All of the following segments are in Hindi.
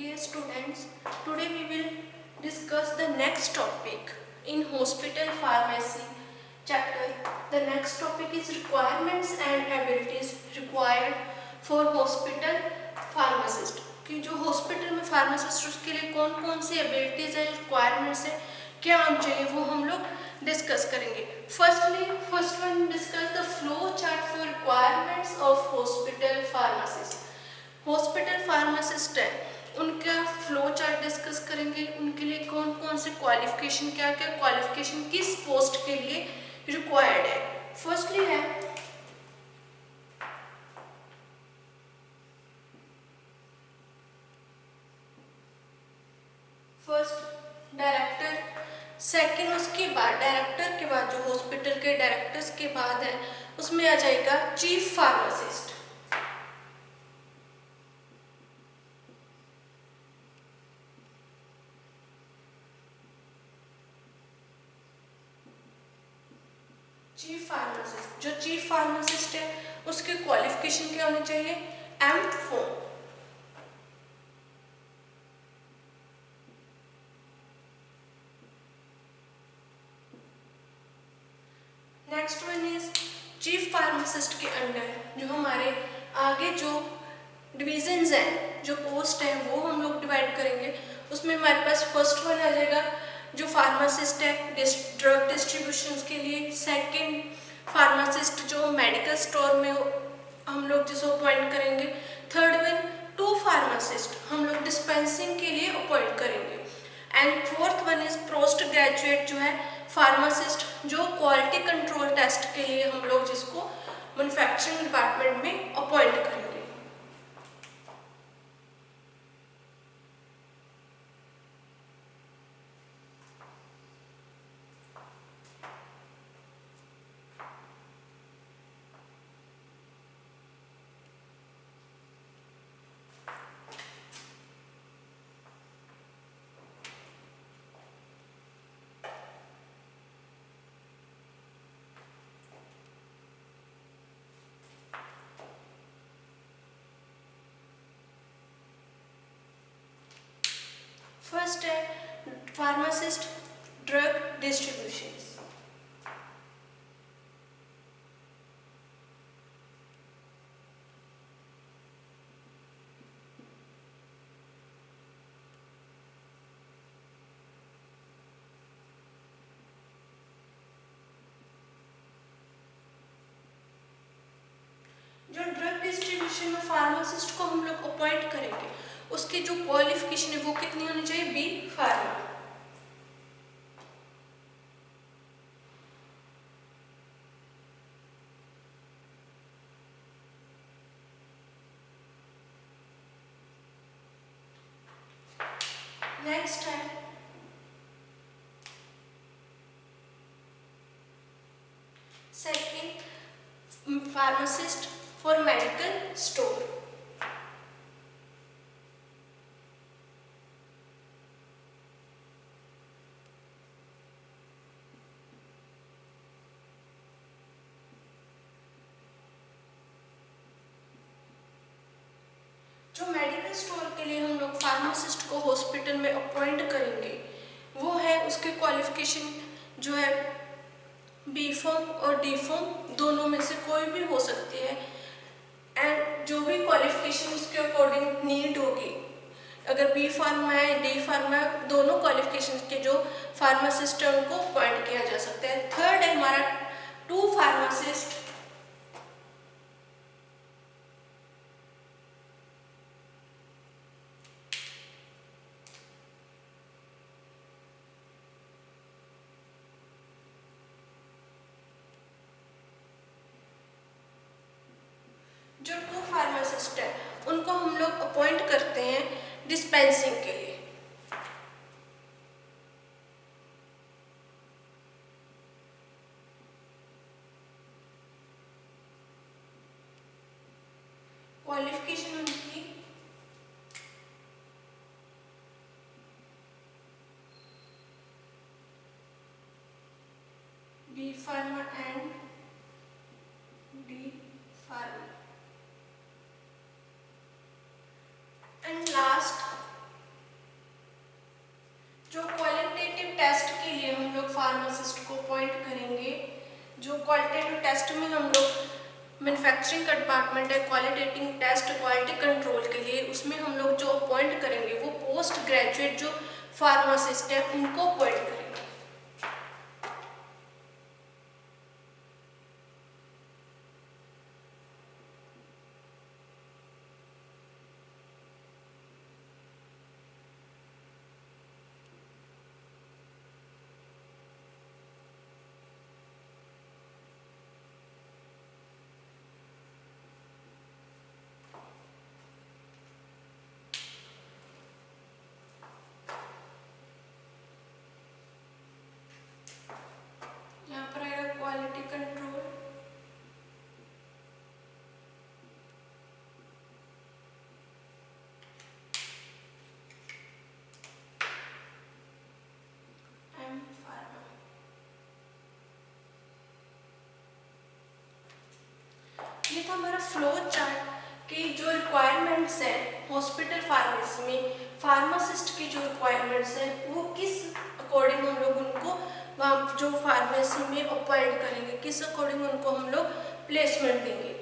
Dear students, today we will discuss the next topic in hospital pharmacy chapter. The next topic is requirements and abilities required for hospital pharmacist. कि जो हॉस्पिटल में फार्मासिस्ट उसके लिए कौन कौन सी एबिलिटीज है, रिक्वायरमेंट्स है, क्या होना चाहिए, वो हम लोग डिस्कस करेंगे. First one discuss the flow chart for requirements of hospital pharmacist. Hospital pharmacist है, उनका फ्लो चार्ट डिस्कस करेंगे. उनके लिए कौन कौन से क्वालिफिकेशन, क्या क्या क्वालिफिकेशन किस पोस्ट के लिए रिक्वायर्ड है. फर्स्टली है फर्स्ट डायरेक्टर. सेकंड उसके बाद डायरेक्टर के बाद जो हॉस्पिटल के डायरेक्टर्स के बाद है उसमें आ जाएगा चीफ फार्मासिस्ट. चीफ फार्मासिस्ट, जो चीफ फार्मासिस्ट है उसके क्वालिफिकेशन क्या होने चाहिए, M.Pharm. Next one is chief pharmacist के अंडर जो हमारे आगे जो डिविजन्स हैं, जो पोस्ट हैं, वो हम लोग डिवाइड करेंगे. उसमें हमारे पास फर्स्ट वन आ जाएगा जो फार्मासिस्ट है ड्रग डिस्ट्रीब्यूशन के लिए. सेकंड फार्मासिस्ट जो मेडिकल स्टोर में हम लोग जिसको अपॉइंट करेंगे. थर्ड वन 2 फार्मासिस्ट हम लोग डिस्पेंसिंग के लिए अपॉइंट करेंगे. And fourth one is post graduate जो है फार्मासिस्ट, जो क्वालिटी कंट्रोल टेस्ट के लिए हम लोग जिसको मैन्युफैक्चरिंग डिपार्टमेंट में अपॉइंट करेंगे. फर्स्ट है फार्मासिस्ट ड्रग डिस्ट्रीब्यूशन. जो ड्रग डिस्ट्रीब्यूशन में फार्मासिस्ट को हम लोग अपॉइंट करेंगे उसकी जो क्वालिफिकेशन है वो कितनी होनी चाहिए, B.Pharm. नेक्स्ट है second pharmacist for medical store. जो मेडिकल स्टोर के लिए हम लोग फार्मासिस्ट को हॉस्पिटल में अपॉइंट करेंगे वो है उसके क्वालिफिकेशन जो है B.Pharm और D.Pharm दोनों में से कोई भी हो सकती है. एंड जो भी क्वालिफिकेशन उसके अकॉर्डिंग नीड होगी, अगर B.Pharm है D.Pharm है, दोनों क्वालिफिकेशन के जो फार्मासिस्ट है उनको अपॉइंट किया जा सकता है. थर्ड है हमारा 2 फार्मासिस्ट. जो 2 फार्मासिस्ट है उनको हम लोग अपॉइंट करते हैं डिस्पेंसिंग के लिए. क्वालिफिकेशन उनकी B.Pharm and D.Pharm. And last qualitative test में हम लोग मैन्युफैक्चरिंग का डिपार्टमेंट है, क्वालिटेटिव टेस्ट क्वालिटी कंट्रोल के लिए, उसमें हम लोग जो अपॉइंट करेंगे वो पोस्ट ग्रेजुएट जो फार्मासिस्ट है उनको अपॉइंट करेंगे। यहाँ पर आएगा क्वालिटी कंट्रोल, एम फार्मा। ये था हमारा फ्लो चार्ट कि जो रिक्वायरमेंट्स हैं हॉस्पिटल फार्मेसी में, फार्मासिस्ट की जो रिक्वायरमेंट्स हैं वो किस अकॉर्डिंग हम लोग उनको वहाँ जो फार्मेसी में अपॉइंट करेंगे, किस अकॉर्डिंग उनको हम लोग प्लेसमेंट देंगे।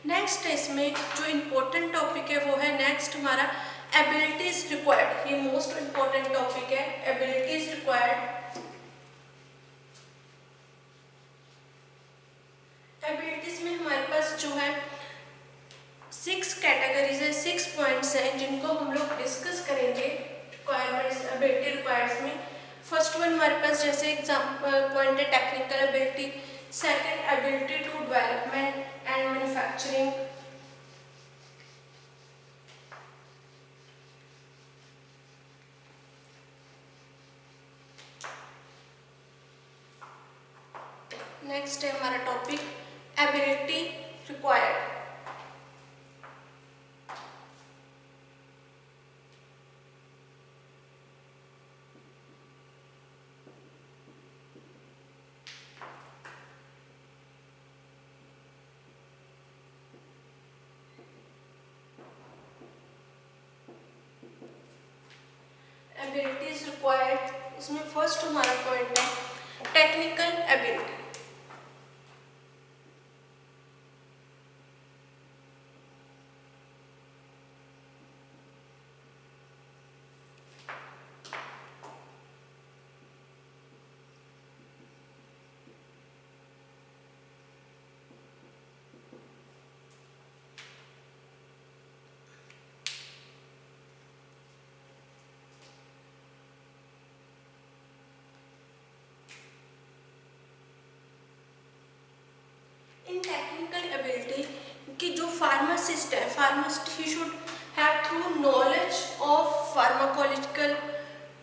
नेक्स्ट इसमें जो इम्पोर्टेंट टॉपिक है वो है नेक्स्ट हमारा एबिलिटीज रिक्वायर्ड। ये मोस्ट इम्पोर्टेंट टॉपिक है, एबिलिटीज रिक्वायर्ड। एबिलिटीज में हमारे पास जो है 6 कैटेगरीज है, 6 पॉइंट्स हैं जिनको हम लोग डिस्कस करेंगे रिक्वायरमेंट्स एबिलिटी रिक्वायर्ड्स में। फर्स्ट वन हमारे पास जैसे एग्जाम्पल पॉइंट है technical ability, second ability to development and manufacturing, next है हमारा topic ability required. Abilities required, इसमें फर्स्ट हमारा पॉइंट है technical ability. In technical ability कि जो फार्मासिस्ट है, pharmacist he should have through knowledge of pharmacological,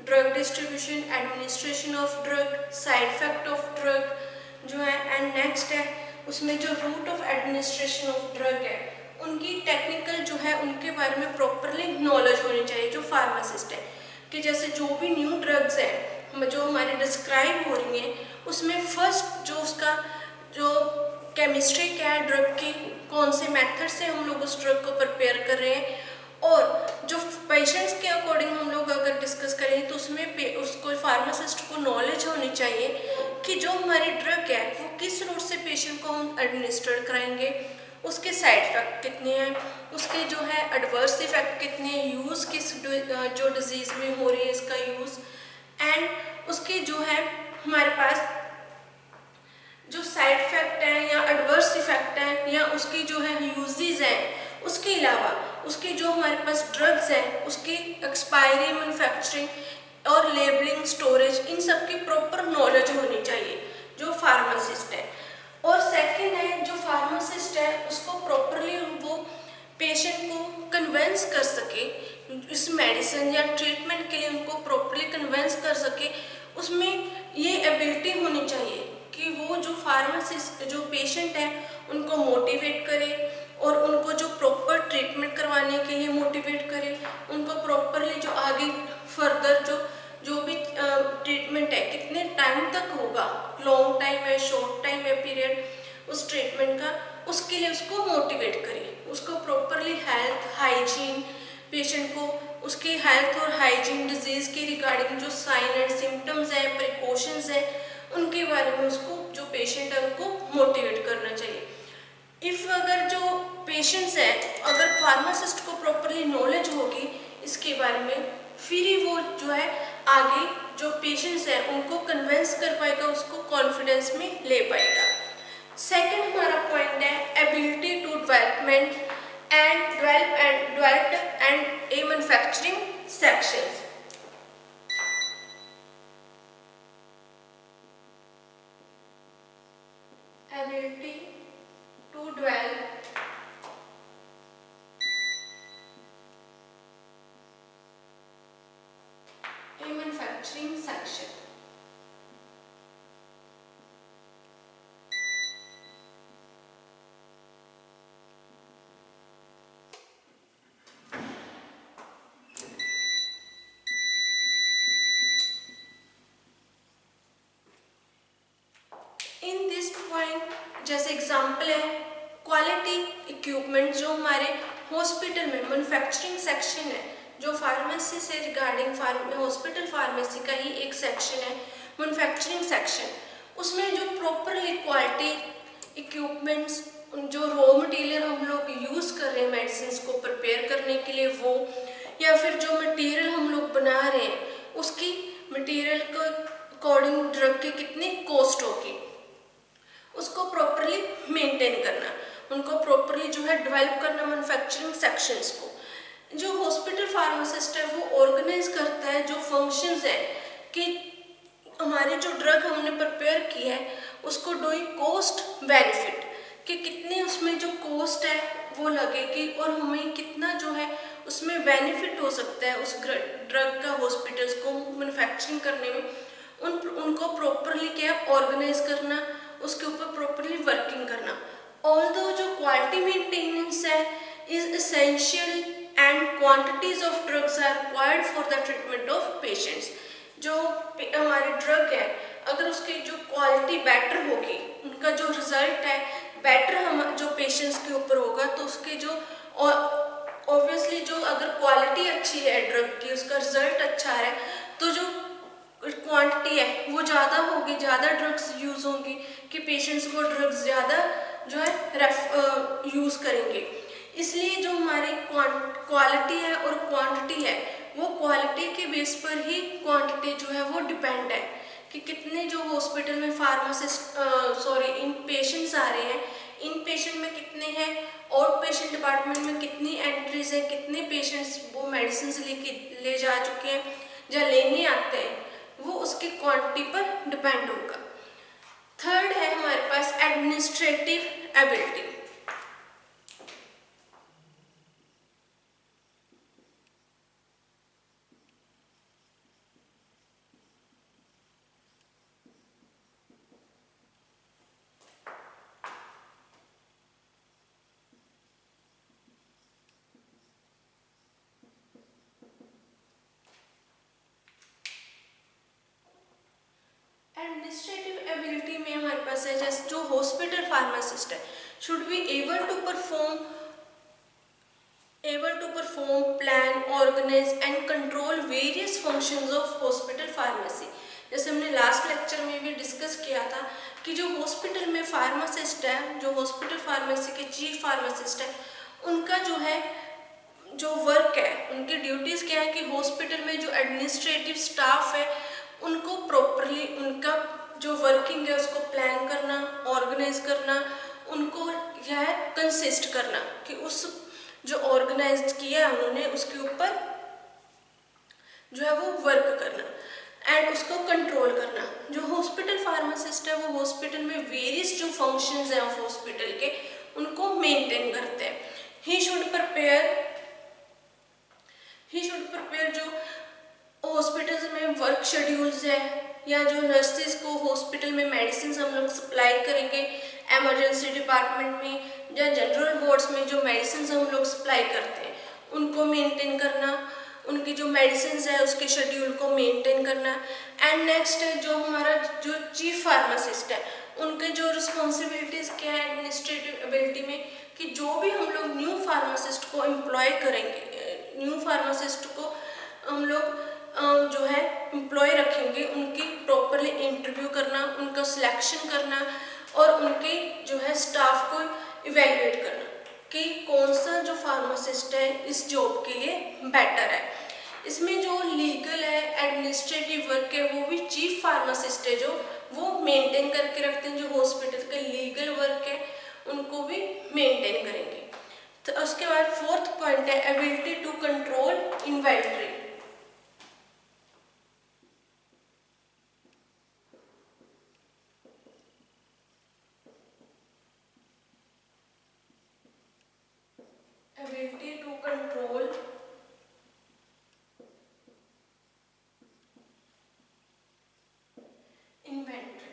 drug distribution, administration of drug, side effect of drug जो है, एंड नेक्स्ट है उसमें जो route of administration of drug है उनकी टेक्निकल जो है उनके बारे में प्रॉपरली नॉलेज होनी चाहिए जो फार्मासिस्ट है। कि जैसे जो भी न्यू ड्रग्स हैं जो हमारे डिस्क्राइब हो रही हैं उसमें फर्स्ट जो उसका जो केमिस्ट्री क्या है ड्रग की, कौन से मेथड से हम लोग उस ड्रग को प्रिपेयर कर रहे हैं, और जो पेशेंट्स के अकॉर्डिंग हम लोग अगर डिस्कस करें तो उसमें उसको फार्मासिस्ट को नॉलेज होनी चाहिए कि जो हमारी ड्रग है वो किस रूट से पेशेंट को हम एडमिनिस्टर कराएंगे, उसके साइड इफेक्ट कितने हैं, उसके जो है एडवर्स इफेक्ट कितने हैं, यूज़ किस जो डिजीज़ में हो रही है इसका यूज़, एंड उसके जो है हमारे पास जो साइड इफेक्ट है या एडवर्स इफेक्ट है या उसकी जो है यूजेस हैं, उसके अलावा उसकी जो हमारे पास ड्रग्स हैं उसकी एक्सपायरी, मैन्युफैक्चरिंग और लेबलिंग, स्टोरेज, इन सब की प्रॉपर नॉलेज होनी चाहिए जो फार्मासिस्ट है। और सेकंड है जो फार्मासिस्ट है उसको प्रॉपरली वो पेशेंट को कन्वेंस कर सके इस मेडिसिन या ट्रीटमेंट के लिए, उनको प्रॉपरली कन्वेंस कर सके, उसमें ये एबिलिटी होनी चाहिए कि वो जो फार्मासिस्ट जो पेशेंट है उनको मोटिवेट करे और उनको जो प्रॉपर ट्रीटमेंट करवाने के लिए मोटिवेट करे, उनको प्रॉपरली जो आगे फर्दर जो भी ट्रीटमेंट है कितने टाइम तक होगा, लॉन्ग टाइम है, शॉर्ट टाइम है पीरियड उस ट्रीटमेंट का, उसके लिए उसको मोटिवेट करे, उसको प्रॉपरली हेल्थ हाइजीन पेशेंट को उसकी हेल्थ और हाइजीन डिजीज़ के रिगार्डिंग जो साइन एंड सिम्टम्स हैं, प्रिकॉशंस हैं, उनके बारे में उसको जो पेशेंट है उनको मोटिवेट करना चाहिए। इफ़ अगर जो पेशेंट्स है, अगर फार्मासिस्ट को प्रॉपरली नॉलेज होगी इसके बारे में, फिर ही वो जो है आगे जो पेशेंट्स हैं उनको कन्विंस कर पाएगा, उसको कॉन्फिडेंस में ले पाएगा। सेकंड हमारा पॉइंट है ability to development and developed and a manufacturing sections. Ability to develop a manufacturing section. In this point जैसे एग्जांपल है क्वालिटी इक्विपमेंट, जो हमारे हॉस्पिटल में मैन्युफैक्चरिंग सेक्शन है, जो फार्मेसी से रिगार्डिंग हॉस्पिटल फार्मेसी का ही एक सेक्शन है मैन्युफैक्चरिंग सेक्शन। उसमें जो प्रॉपरली क्वालिटी इक्विपमेंट्स, जो रॉ मटेरियल हम लोग यूज़ कर रहे हैं मेडिसिन को प्रिपेयर करने के लिए, वो या फिर जो मटेरियल हम लोग बना रहे हैं उसकी मटेरियल को अकॉर्डिंग ड्रग की कितनी कॉस्ट होगी, उसको प्रॉपरली मेंटेन करना, उनको प्रॉपरली जो है डेवलप करना मैन्युफैक्चरिंग सेक्शंस को। जो हॉस्पिटल फार्मासिस्ट है वो ऑर्गेनाइज करता है जो फंक्शंस है कि हमारी जो ड्रग हमने प्रिपेयर की है उसको डूइंग कॉस्ट बेनिफिट, कि कितनी उसमें जो कॉस्ट है वो लगेगी और हमें कितना जो है उसमें बेनिफिट हो सकता है उस ड्रग का हॉस्पिटल्स को मैन्युफैक्चरिंग करने में। उनको प्रॉपरली क्या ऑर्गेनाइज करना, उसके ऊपर प्रॉपरली वर्किंग करना। ऑल्दो जो क्वालिटी मेंटेनेंस है is essential and quantities of drugs are required for the treatment of patients. जो हमारी ड्रग है अगर उसकी जो क्वालिटी बेटर होगी, उनका जो रिजल्ट है बेटर हम जो पेशेंट्स के ऊपर होगा, तो उसके जो ऑब्वियसली जो अगर क्वालिटी अच्छी है ड्रग की, उसका रिजल्ट अच्छा है, तो जो क्वांटिटी है वो ज़्यादा होगी, ज़्यादा ड्रग्स यूज़ होंगी कि पेशेंट्स वो ड्रग्स ज़्यादा जो है यूज़ करेंगे। इसलिए जो हमारी क्वालिटी है और क्वांटिटी है, वो क्वालिटी के बेस पर ही क्वांटिटी जो है वो डिपेंड है कि कितने जो हॉस्पिटल में इन पेशेंट्स आ रहे हैं, इन पेशेंट में कितने हैं, आउट पेशेंट डिपार्टमेंट में कितनी एंट्रीज हैं, कितने पेशेंट्स वो मेडिसिन ले जा चुके हैं या लेने आते हैं, वो उसकी क्वांटिटी पर डिपेंड होगा। थर्ड है हमारे पास एडमिनिस्ट्रेटिव एबिलिटी। एडमिनिस्ट्रेटिव एबिलिटी में हमारे पास है जैसे जो हॉस्पिटल फार्मासिस्ट है should be able to perform plan organise and control various functions of hospital pharmacy. जैसे हमने लास्ट लेक्चर में भी डिस्कस किया था कि जो हॉस्पिटल में फार्मासिस्ट है, जो हॉस्पिटल फार्मेसी के चीफ फार्मासिस्ट है, उनका जो है जो वर्क है, उनकी ड्यूटीज़ क्या है कि हॉस्पिटल में जो एडमिनिस्ट्रेटिव स्टाफ है उनको प्रॉपरली उनका जो वर्किंग है उसको प्लान करना, ऑर्गेनाइज करना, उनको यह कंसिस्ट करना कि उस जो ऑर्गेनाइज किया है उन्होंने उसके ऊपर जो है वो वर्क करना एंड उसको कंट्रोल करना। जो हॉस्पिटल फार्मासिस्ट है वो हॉस्पिटल में वेरियस जो फंक्शंस हैं ऑफ हॉस्पिटल के उनको मेंटेन करते हैं। ही शुड प्रिपेयर जो हॉस्पिटल्स में वर्क शेड्यूल्स है या जो नर्सेज को हॉस्पिटल में मेडिसिन हम लोग सप्लाई करेंगे, इमरजेंसी डिपार्टमेंट में या जनरल वार्ड्स में जो मेडिसिन हम लोग सप्लाई करते हैं उनको मेंटेन करना, उनकी जो मेडिसिन है उसके शेड्यूल को मेंटेन करना। एंड नेक्स्ट है जो हमारा जो चीफ फार्मासिस्ट है उनके जो रिस्पॉन्सिबिलिटीज़ क्या है एडमिनिस्ट्रेटिव एबिलिटी में कि जो भी हम लोग न्यू फार्मासिस्ट को एम्प्लॉय करेंगे, न्यू फार्मासिस्ट को हम लोग जो है एम्प्लॉय रखेंगे उनकी प्रॉपरली इंटरव्यू करना, उनका सिलेक्शन करना और उनके जो है स्टाफ को इवेल्युएट करना कि कौन सा जो फार्मासिस्ट है इस जॉब के लिए बेटर है। इसमें जो लीगल है, एडमिनिस्ट्रेटिव वर्क है, वो भी चीफ फार्मासिस्ट है जो वो मेंटेन करके रखते हैं। जो हॉस्पिटल का लीगल वर्क है उनको भी मेंटेन करेंगे। तो उसके बाद फोर्थ पॉइंट है ability to control inventory. Ability to control inventory.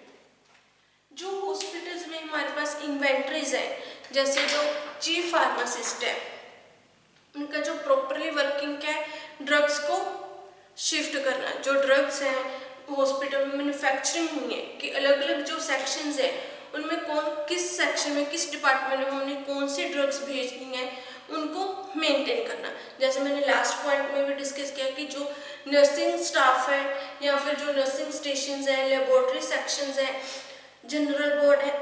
जो हॉस्पिटल्स में हमारे पास इन्वेंट्रीज है, जैसे जो चीफ फार्मासिस्ट है उनका जो प्रॉपरली वर्किंग क्या है, ड्रग्स को शिफ्ट करना। जो ड्रग्स हैं हॉस्पिटल में मैन्युफैक्चरिंग हुई है कि अलग अलग जो सेक्शंस है उनमें कौन किस सेक्शन में, किस डिपार्टमेंट में हमने कौन सी ड्रग्स भेजनी है, उनको मेंटेन करना। जैसे मैंने लास्ट पॉइंट में भी डिस्कस किया कि जो नर्सिंग स्टाफ है या फिर जो नर्सिंग स्टेशंस है, लेबोरेटरी सेक्शंस है, जनरल वार्ड है,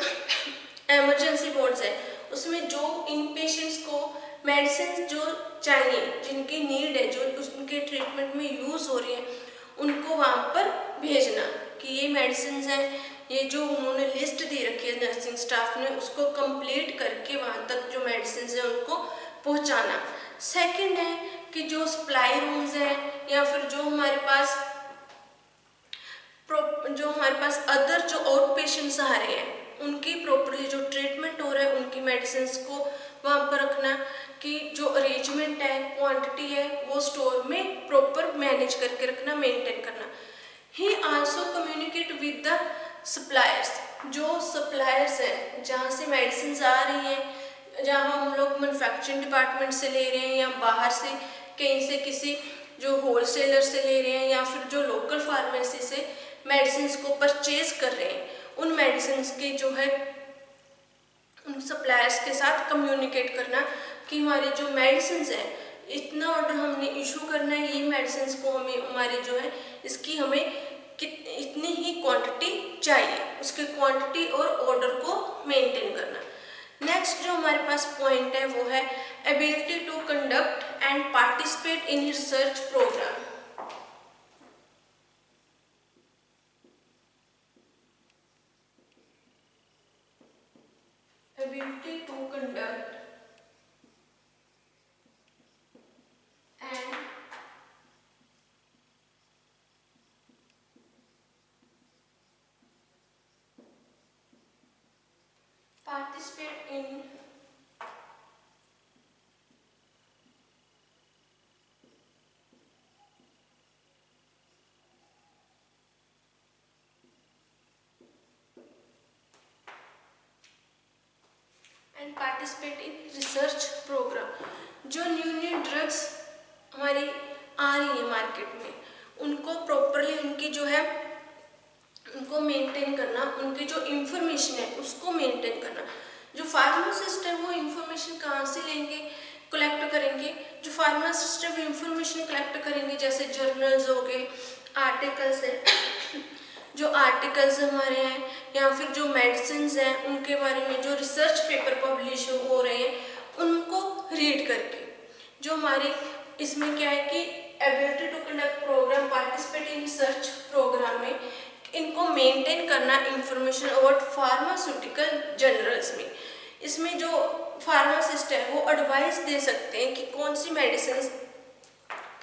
एमरजेंसी वार्ड्स है, उसमें जो इन पेशेंट्स को मेडिसिन जो चाहिए, जिनकी नीड है, जो उनके ट्रीटमेंट में यूज़ हो रही है, उनको वहाँ पर भेजना कि ये मेडिसिन हैं, ये जो उन्होंने लिस्ट दे रखी है नर्सिंग स्टाफ ने, उसको कंप्लीट करके वहाँ तक जो मेडिसिन है उनको पहुँचाना। सेकंड है कि जो सप्लाई रूम्स हैं या फिर जो हमारे पास अदर जो आउट पेशेंट्स आ रहे हैं उनकी प्रॉपरली जो ट्रीटमेंट हो रहा है उनकी मेडिसिन को वहाँ पर रखना कि जो अरेंजमेंट है, क्वांटिटी है, वो स्टोर में प्रॉपर मैनेज करके रखना, मेंटेन करना। ही also communicate with the suppliers. जो सप्लायर्स हैं जहाँ से मेडिसिन आ रही हैं, जहाँ हम लोग मैन्युफैक्चरिंग डिपार्टमेंट से ले रहे हैं या बाहर से कहीं से किसी जो होलसेलर से ले रहे हैं या फिर जो लोकल फार्मेसी से मेडिसिन को परचेज कर रहे हैं, उन मेडिसिन के जो है उन सप्लायर्स के साथ कम्युनिकेट करना कि हमारी जो मेडिसिन है इतना ऑर्डर हमने इशू करना है, ये मेडिसिन को हमें हमारी जो है इसकी हमें इतनी ही क्वांटिटी चाहिए, उसके क्वांटिटी और ऑर्डर को मेंटेन करना। नेक्स्ट जो हमारे पास पॉइंट है वो है ability to conduct and participate in research programme. Ability to conduct and participate in and participate in research programme. जो न्यू ड्रग्स हमारी आ रही है मार्केट में उनको प्रॉपरली उनकी जो है उनको मेंटेन करना, उनकी जो इंफॉर्मेशन है उसको मेंटेन करना। जो फार्मासिस्ट है वो इंफॉर्मेशन कहाँ से लेंगे, कलेक्ट करेंगे। जो फार्मासिस्ट है वो इंफॉर्मेशन कलेक्ट करेंगे, जैसे जर्नल्स हो गए, आर्टिकल्स है, जो आर्टिकल्स हमारे हैं या फिर जो मेडिसिन हैं उनके बारे में जो रिसर्च पेपर पब्लिश हो रहे हैं उनको रीड करके। जो हमारी इसमें क्या है कि ability to conduct programme, participate in research programme में इनको मेंटेन करना इंफॉर्मेशन अबाउट फार्मास्यूटिकल जर्नल्स में। इसमें जो फार्मासिस्ट है वो एडवाइस दे सकते हैं कि कौन सी मेडिसिन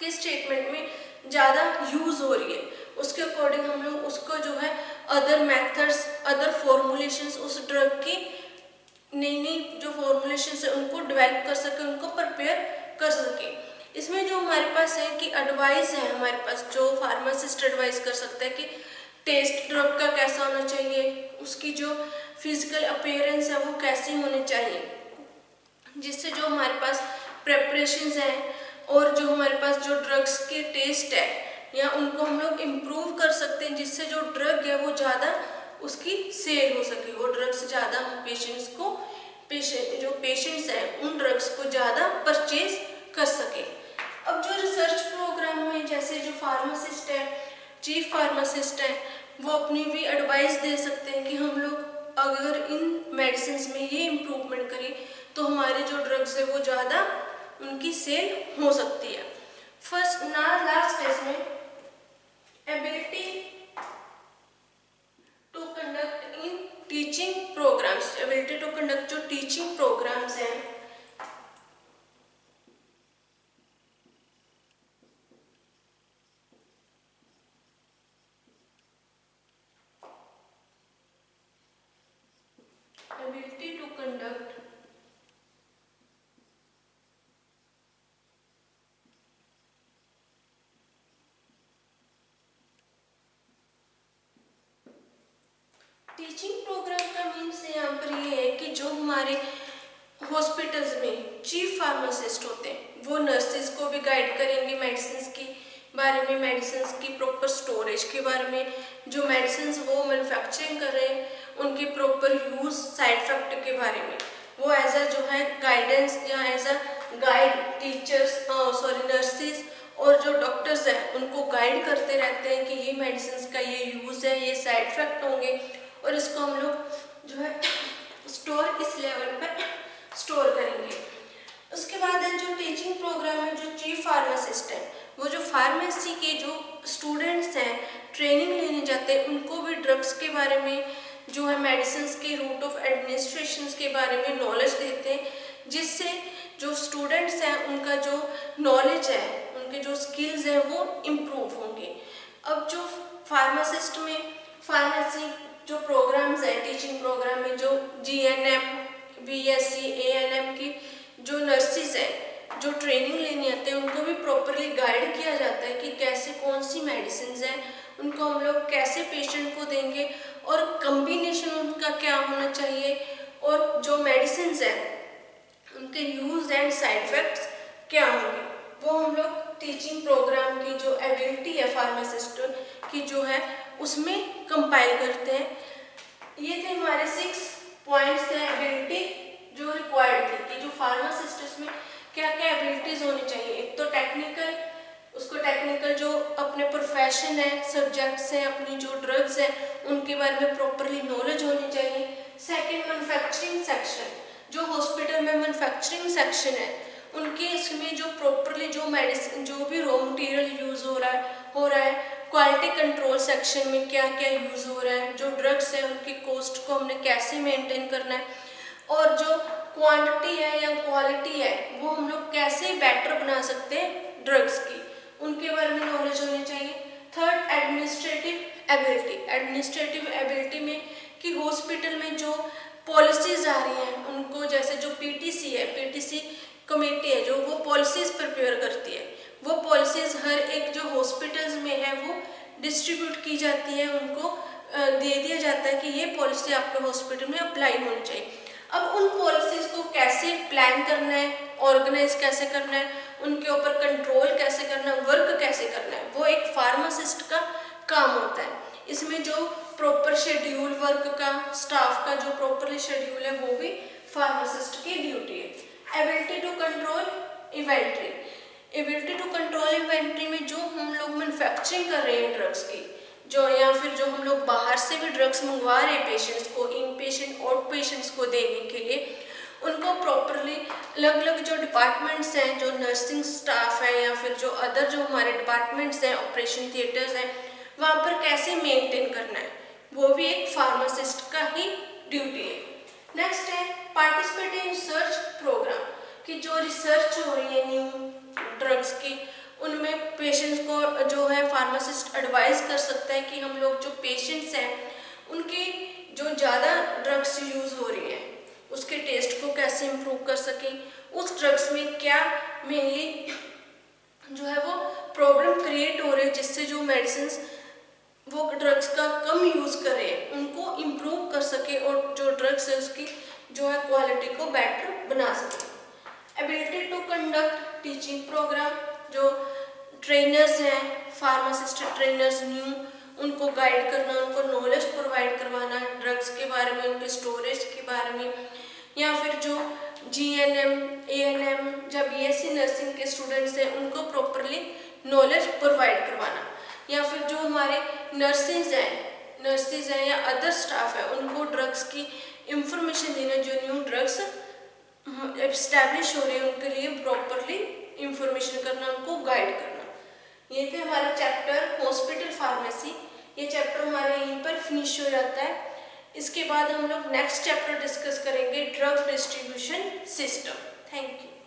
किस ट्रीटमेंट में ज़्यादा यूज़ हो रही है, उसके अकॉर्डिंग हम लोग उसको जो है अदर मेथड्स, अदर फॉर्मुलेशंस उस ड्रग की नई नई जो फॉर्मुलेशंस है उनको डेवलप कर सके, उनको प्रिपेयर कर सके। इसमें जो हमारे पास है कि एडवाइस है, हमारे पास जो फार्मासिस्ट एडवाइस कर सकता है कि टेस्ट ड्रग का कैसा होना चाहिए, उसकी जो फिजिकल अपीयरेंस है वो कैसी होनी चाहिए, जिससे जो हमारे पास प्रेपरेशंस हैं और जो हमारे पास जो ड्रग्स के टेस्ट है या उनको हम लोग इम्प्रूव कर सकते हैं, जिससे जो ड्रग है वो ज़्यादा उसकी सेल हो सके, वो ड्रग्स ज़्यादा पेशेंट्स को जो पेशेंट्स हैं उन ड्रग्स को ज़्यादा परचेज कर सके। अब जो रिसर्च प्रोग्राम में जैसे जो फार्मासिस्ट चीफ फार्मासिस्ट हैं वो अपनी भी एडवाइस दे सकते हैं कि हम लोग अगर इन मेडिसिन में ये इम्प्रूवमेंट करें तो हमारे जो ड्रग्स है वो ज़्यादा उनकी सेल हो सकती है। फर्स्ट लास्ट स्टेज में ability to conduct in teaching programmes, ability to conduct जो टीचिंग प्रोग्राम्स हैं ability to conduct teaching programme का मीन्स यहाँ पर ये है कि जो हमारे हॉस्पिटल्स में चीफ फार्मासिस्ट होते हैं वो नर्सेज को भी गाइड करेंगे मेडिसिन के बारे में, मेडिसिन की प्रॉपर स्टोरेज के बारे में, जो मेडिसिन वो मैन्युफैक्चरिंग कर रहे हैं उनके प्रॉपर यूज, साइड इफेक्ट के बारे में वो एज अ जो है गाइडेंस या as a guide teachers nurses और जो डॉक्टर्स हैं उनको गाइड करते रहते हैं कि ये मेडिसिन का ये यूज़ है, ये साइड इफेक्ट होंगे और इसको हम लोग जो है स्टोर इस लेवल पर स्टोर करेंगे। उसके बाद है जो टीचिंग प्रोग्राम में जो चीफ फार्मासिस्ट है वो जो फार्मेसी के जो स्टूडेंट्स हैं ट्रेनिंग लेने जाते हैं उनको भी ड्रग्स के बारे में जो है मेडिसिन के रूट ऑफ एडमिनिस्ट्रेशन के बारे में नॉलेज देते हैं, जिससे जो स्टूडेंट्स हैं उनका जो नॉलेज है, उनके जो स्किल्स हैं वो इम्प्रूव होंगे। अब जो फार्मासिस्ट में फार्मेसी जो प्रोग्राम्स हैं टीचिंग प्रोग्राम में जो GNM, BSc, ANM की जो नर्सिस हैं जो ट्रेनिंग लेने आते हैं उनको भी प्रॉपरली गाइड किया जाता है कि कैसे कौन सी मेडिसिन हैं उनको हम लोग कैसे पेशेंट को देंगे और कम्बिनेशन उनका क्या होना चाहिए और जो मेडिसिन हैं उनके यूज एंड साइड इफेक्ट्स क्या होंगे वो हम लोग टीचिंग प्रोग्राम की जो एबिलिटी है फार्मासिस्ट की जो है उसमें कंपाइल करते हैं। ये थे हमारे 6 पॉइंट्स थे एबिलिटी जो रिक्वायर्ड थी कि जो फार्मासिस्ट में क्या क्या एबिलिटीज होनी चाहिए। एक तो टेक्निकल, उसको टेक्निकल जो अपने प्रोफेशन है, सब्जेक्ट्स हैं, अपनी जो ड्रग्स हैं उनके बारे में प्रॉपरली नॉलेज होनी चाहिए। सेकंड मैन्युफैक्चरिंग सेक्शन, जो हॉस्पिटल में मैन्युफैक्चरिंग सेक्शन है उनके इसमें जो प्रॉपरली जो मेडिसिन जो भी रॉ मटेरियल यूज़ हो रहा है क्वालिटी कंट्रोल सेक्शन में क्या क्या यूज़ हो रहा है, जो ड्रग्स है उनकी कॉस्ट को हमने कैसे मेंटेन करना है और जो क्वांटिटी है या क्वालिटी है वो हम लोग कैसे बेटर बना सकते हैं ड्रग्स की, उनके बारे में नॉलेज होनी चाहिए। Third administrative ability, administrative ability में कि हॉस्पिटल में जो पॉलिसीज आ रही हैं उनको, जैसे जो PTC है, PTC कमेटी है जो वो पॉलिसीज प्रिपेयर करती है, वो पॉलिसीज हर एक जो हॉस्पिटल्स में है वो डिस्ट्रीब्यूट की जाती है, उनको दे दिया जाता है कि ये पॉलिसी आपके हॉस्पिटल में अप्लाई होनी चाहिए। अब उन पॉलिसीज को कैसे प्लान करना है, ऑर्गेनाइज कैसे करना है, उनके ऊपर कंट्रोल कैसे करना है, वर्क कैसे करना है, वो एक फार्मासिस्ट का काम होता है। इसमें जो प्रॉपर शेड्यूल वर्क का, स्टाफ का जो प्रॉपरली शेड्यूल है वो भी फार्मासिस्ट की ड्यूटी है। Ability to control inventory, ability to control inventory में जो हम लोग मैन्युफैक्चरिंग कर रहे हैं ड्रग्स की, जो या फिर जो हम लोग बाहर से भी ड्रग्स मंगवा रहे हैं पेशेंट्स को, इन पेशेंट आउट पेशेंट्स को देने के लिए, उनको प्रॉपरली अलग अलग जो डिपार्टमेंट्स हैं, जो नर्सिंग स्टाफ है या फिर जो अदर जो हमारे डिपार्टमेंट्स हैं, ऑपरेशन थिएटर्स हैं, वहाँ पर कैसे मेंटेन करना है वो भी एक फार्मासिस्ट का ही ड्यूटी है। नेक्स्ट है पार्टिसिपेट इन रिसर्च प्रोग्राम, कि जो रिसर्च हो रही है न्यू ड्रग्स की उनमें पेशेंट्स को जो है फार्मासिस्ट एडवाइस कर सकता है कि हम लोग जो पेशेंट्स हैं उनकी जो ज़्यादा ड्रग्स यूज़ हो रही है उसके टेस्ट को कैसे इम्प्रूव कर सकें, उस ड्रग्स में क्या मेनली जो है वो प्रॉब्लम क्रिएट हो रही है जिससे जो मेडिसिन वो ड्रग्स का कम यूज़ करें उनको इम्प्रूव कर सके और जो ड्रग्स है उसकी जो है क्वालिटी को बेटर बना सके। Ability to conduct teaching programme, जो ट्रेनर्स हैं, फार्मासिस्ट ट्रेनर्स न्यू, उनको गाइड करना, उनको नॉलेज प्रोवाइड करवाना ड्रग्स के बारे में, उनके स्टोरेज के बारे में, या फिर जो GNM, ANM या BSc नर्सिंग के स्टूडेंट्स हैं उनको प्रॉपरली नॉलेज प्रोवाइड करवाना। या फिर जो हमारे नर्सेज हैं या अदर स्टाफ है उनको ड्रग्स की इंफॉर्मेशन देना, जो न्यू ड्रग्स एस्टैब्लिश हो रहे हैं उनके लिए प्रॉपरली इंफॉर्मेशन करना, उनको गाइड करना। ये थे हमारा चैप्टर हॉस्पिटल फार्मेसी। ये चैप्टर हमारे यहीं पर फिनिश हो जाता है। इसके बाद हम लोग नेक्स्ट चैप्टर डिस्कस करेंगे drug distribution system. Thank you.